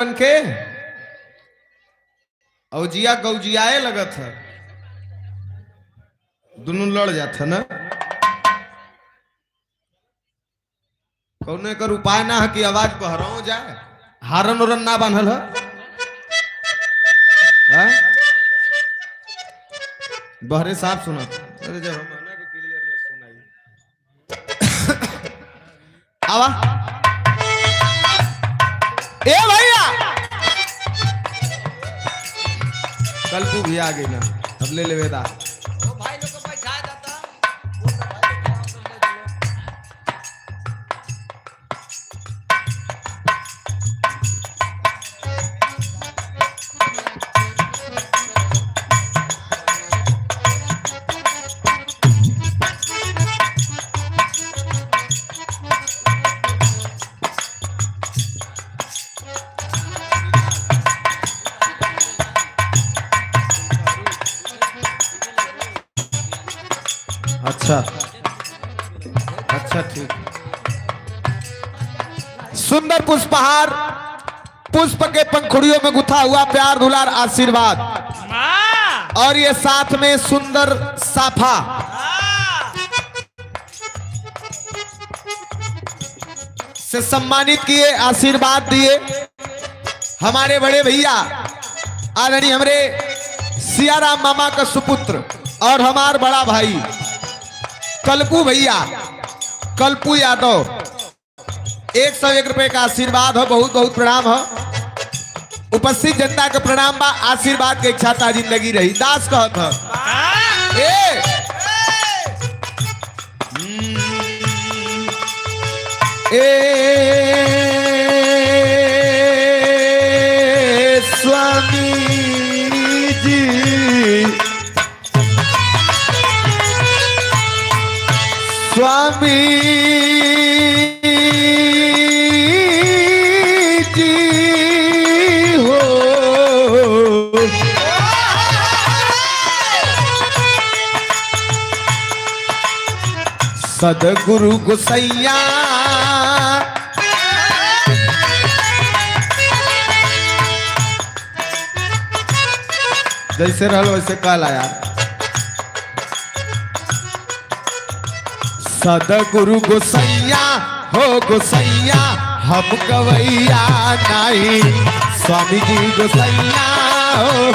के औजिया गौजियाए लगत है, दोनों लड़ जात है ना। कौन कर उपाय ना है कि आवाज बहराओ जाए, हारन उरन ना बांधल है। बहरे साफ सुना, अरे जब हम ना के क्लियर ना सुनाई। आवा ए भैया, कल तू भी आ गई ना, अब ले ले वेदा। भाई लोग को बैठा देता। अच्छा अच्छा ठीक। सुंदर पुष्पहार, पुष्प के पंखुड़ियों में गुथा हुआ प्यार दुलार आशीर्वाद, और ये साथ में सुंदर साफा। से सम्मानित किए, आशीर्वाद दिए हमारे बड़े भैया आदरणीय हमरे सियाराम मामा का सुपुत्र और हमार बड़ा भाई कल्पू भैया, कल्पू यादव। 101 रुपए का आशीर्वाद हो, बहुत बहुत प्रणाम हो। उपस्थित जनता का प्रणाम बा, आशीर्वाद के इच्छा ता जिंदगी रही। दास कहत ह स्वामी जी, स्वामी जी हो, सदगुरु गोसैया जैसे रहो वैसे कल आया। सदगुरु गोसैया हो गोसैया, हम गवैया नहीं, स्वामी जी गोसैया हो।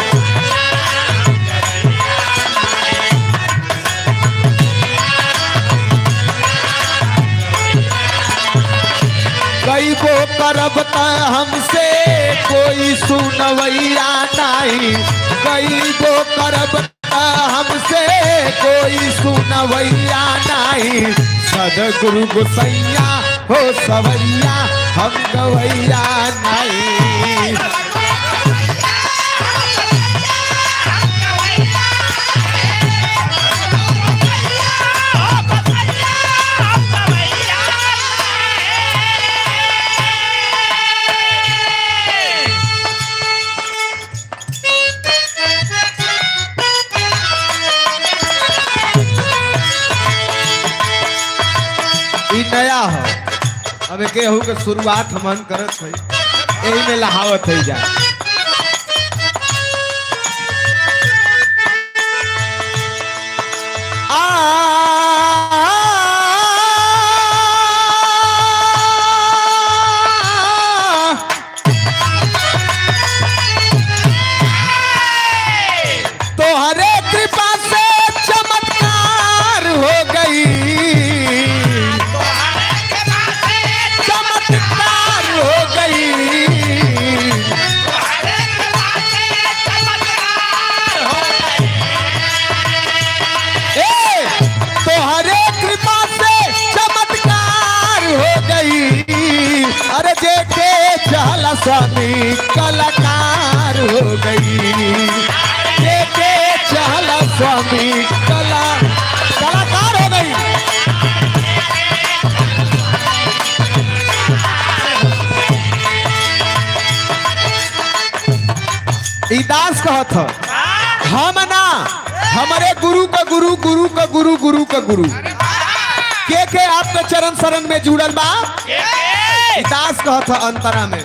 कई गो करब त हमसे कोई सुनवैया नहीं, कई गो करब हमसे कोई सुनवैया नहीं, सदगुरु गोसैया हो सवैया, हम गवैया नहीं। नया हो, अब केहू के शुरुआत हमन करत है, यही में लहावत है जा। तोहरे कृपा से चमत्कार हो गई, स्वामी कलाकार हो गई, देखे चला स्वामी कलाकार हो गई। दास कहत हम ना, हमारे गुरु का गुरु, गुरु का गुरु, गुरु का गुरु के आपके चरण शरण में जुड़ल बा। दास कहत अंतरा में